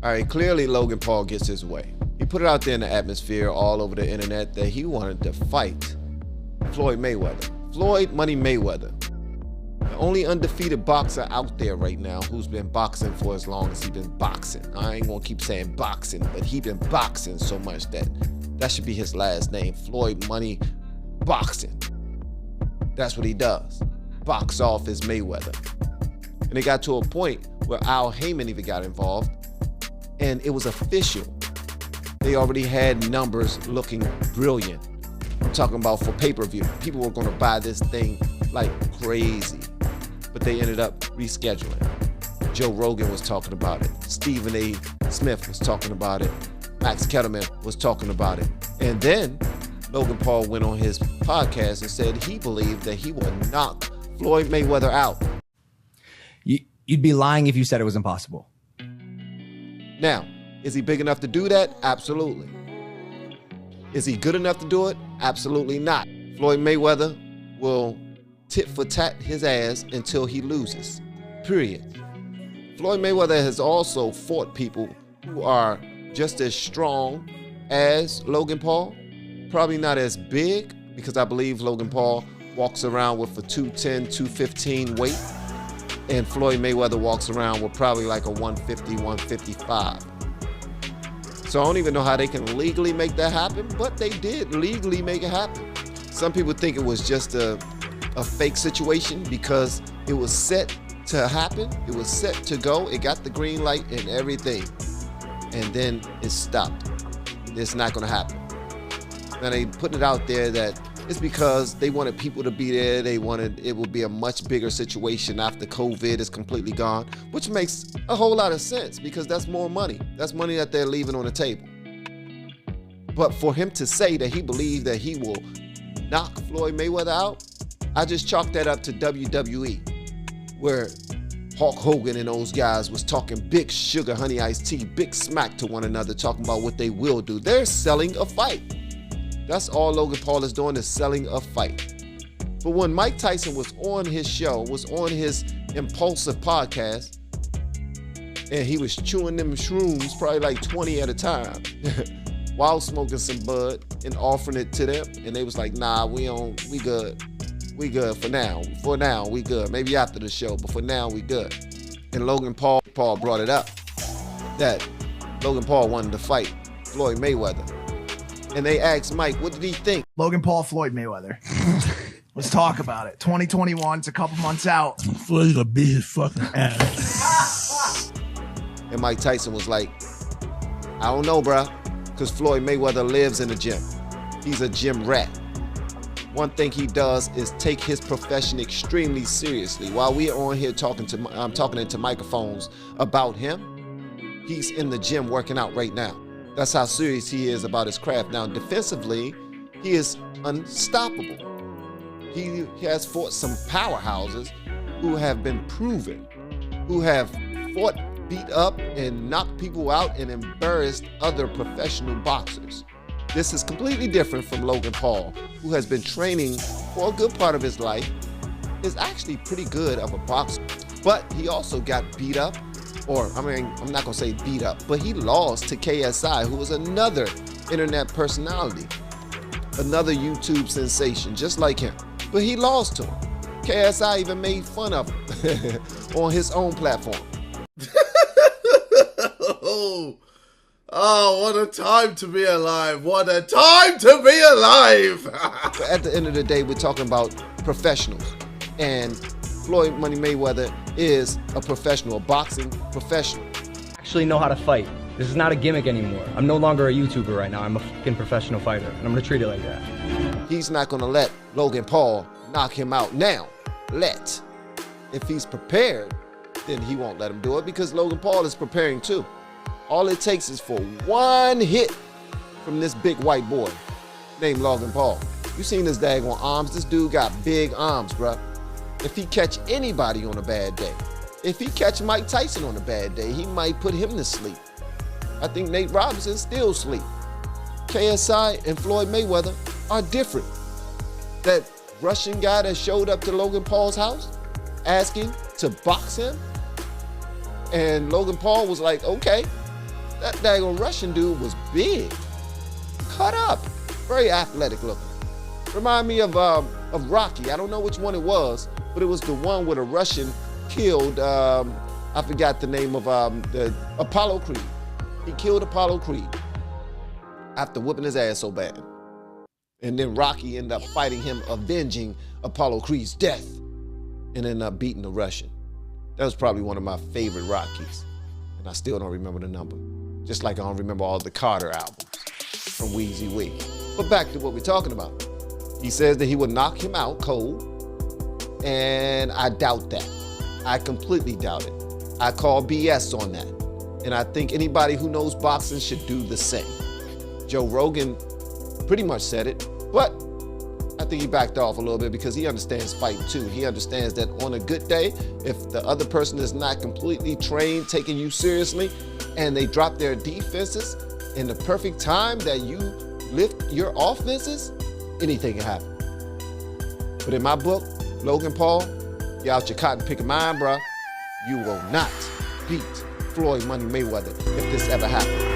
All right, clearly Logan Paul gets his way. He put it out there in the atmosphere all over the internet that he wanted to fight Floyd Mayweather. Floyd Money Mayweather. The only undefeated boxer out there right now who's been boxing for as long as he's been boxing. I ain't gonna keep saying boxing, but he been boxing so much that should be his last name. Floyd Money Boxing. That's what he does. Box off his Mayweather. And it got to a point where Al Heyman even got involved, and it was official. They already had numbers looking brilliant. I'm talking about for pay-per-view. People were gonna buy this thing like crazy, but they ended up rescheduling. Joe Rogan was talking about it. Stephen A. Smith was talking about it. Max Kellerman was talking about it. And then Logan Paul went on his podcast and said he believed that he would knock Floyd Mayweather out. You'd be lying if you said it was impossible. Now, is he big enough to do that? Absolutely. Is he good enough to do it? Absolutely not. Floyd Mayweather will tit for tat his ass until he loses. Period. Floyd Mayweather has also fought people who are just as strong as Logan Paul. Probably not as big, because I believe Logan Paul walks around with a 210, 215 weight. And Floyd Mayweather walks around with probably like a 150, 155. So I don't even know how they can legally make that happen, but they did legally make it happen. Some people think it was just a fake situation because it was set to happen. It was set to go. It got the green light and everything. And then it stopped. It's not going to happen. Now they put it out there that it's because they wanted people to be there. They wanted it would be a much bigger situation after COVID is completely gone, which makes a whole lot of sense because that's more money. That's money that they're leaving on the table. But for him to say that he believed that he will knock Floyd Mayweather out, I just chalked that up to WWE, where Hulk Hogan and those guys was talking big sugar, honey iced tea, big smack to one another, talking about what they will do. They're selling a fight. That's all Logan Paul is doing, is selling a fight. But when Mike Tyson was on his show, was on his Impulsive podcast, and he was chewing them shrooms, probably like 20 at a time, while smoking some bud and offering it to them, and they was like, nah, we good. We good for now. For now, we good. Maybe after the show, but for now, we good. And Logan Paul brought it up that Logan Paul wanted to fight Floyd Mayweather. And they asked Mike, what did he think? Logan Paul, Floyd Mayweather. Let's talk about it. 2021, it's a couple months out. Floyd's gonna beat his fucking ass. And Mike Tyson was like, I don't know, bruh, because Floyd Mayweather lives in the gym. He's a gym rat. One thing he does is take his profession extremely seriously. While we are on here talking into microphones about him, he's in the gym working out right now. That's how serious he is about his craft. Now, defensively, he is unstoppable. He has fought some powerhouses who have been proven, who have fought, beat up, and knocked people out and embarrassed other professional boxers. This is completely different from Logan Paul, who has been training for a good part of his life, is actually pretty good of a boxer. But he also got beat up, I'm not gonna say beat up, but he lost to KSI, who was another internet personality, another YouTube sensation, just like him. But he lost to him. KSI even made fun of him on his own platform. Oh, what a time to be alive. What a time to be alive. But at the end of the day, we're talking about professionals. And Floyd Money Mayweather is a professional, a boxing professional. Actually know how to fight. This is not a gimmick anymore. I'm no longer a YouTuber right now. I'm a fucking professional fighter, and I'm gonna treat it like that. He's not gonna let Logan Paul knock him out now. If he's prepared, then he won't let him do it because Logan Paul is preparing too. All it takes is for one hit from this big white boy named Logan Paul. You seen his daggone arms? This dude got big arms, bruh. If he catch anybody on a bad day, if he catch Mike Tyson on a bad day, he might put him to sleep. I think Nate Robinson still asleep. KSI and Floyd Mayweather are different. That Russian guy that showed up to Logan Paul's house asking to box him, and Logan Paul was like, okay. That daggone Russian dude was big, cut up, very athletic looking. Remind me of Rocky. I don't know which one it was, but it was the one where the Russian killed, I forgot the name of the Apollo Creed. He killed Apollo Creed after whooping his ass so bad. And then Rocky ended up fighting him, avenging Apollo Creed's death, and ended up beating the Russian. That was probably one of my favorite Rockies. And I still don't remember the number. Just like I don't remember all the Carter albums from Weezy Wee. But back to what we're talking about. He says that he would knock him out cold, and I doubt that. I completely doubt it. I call BS on that. And I think anybody who knows boxing should do the same. Joe Rogan pretty much said it, but I think he backed off a little bit because he understands fighting too. He understands that on a good day, if the other person is not completely trained, taking you seriously, and they drop their defenses in the perfect time that you lift your offenses, anything can happen. But in my book, Logan Paul, you out your cotton picking mind, bruh. You will not beat Floyd Money Mayweather if this ever happens.